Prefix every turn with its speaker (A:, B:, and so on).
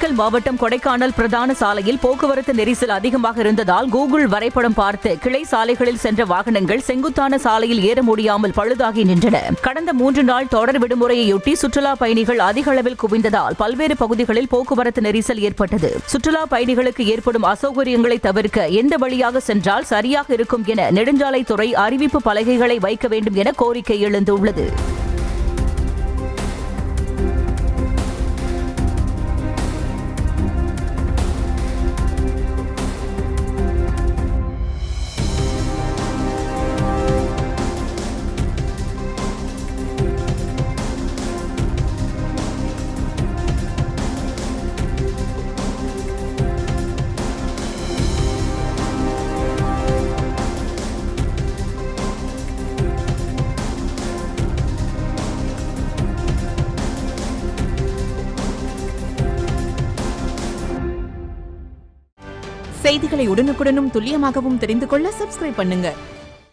A: திண்டுக்கல் மாவட்டம் கொடைக்கானல் பிரதான சாலையில் போக்குவரத்து நெரிசல் அதிகமாக இருந்ததால் கூகுள் வரைபடம் பார்த்து கிளை சாலைகளில் சென்ற வாகனங்கள் செங்குத்தான சாலையில் ஏற முடியாமல் பழுதாகி நின்றன. கடந்த 3 நாள் தொடர் விடுமுறையொட்டி சுற்றுலா பயணிகள் அதிக அளவில் குவிந்ததால் பல்வேறு பகுதிகளில் போக்குவரத்து நெரிசல் ஏற்பட்டது. சுற்றுலா பயணிகளுக்கு ஏற்படும் அசௌகரியங்களை தவிர்க்க எந்த வழியாக சென்றால் சரியாக இருக்கும் என நெடுஞ்சாலைத்துறை அறிவிப்பு பலகைகளை வைக்க வேண்டும் என கோரிக்கை எழுந்துள்ளது.
B: செய்திகளை உடனுக்குடனும் துல்லியமாகவும் தெரிந்து கொள்ள சப்ஸ்கிரைப் பண்ணுங்க.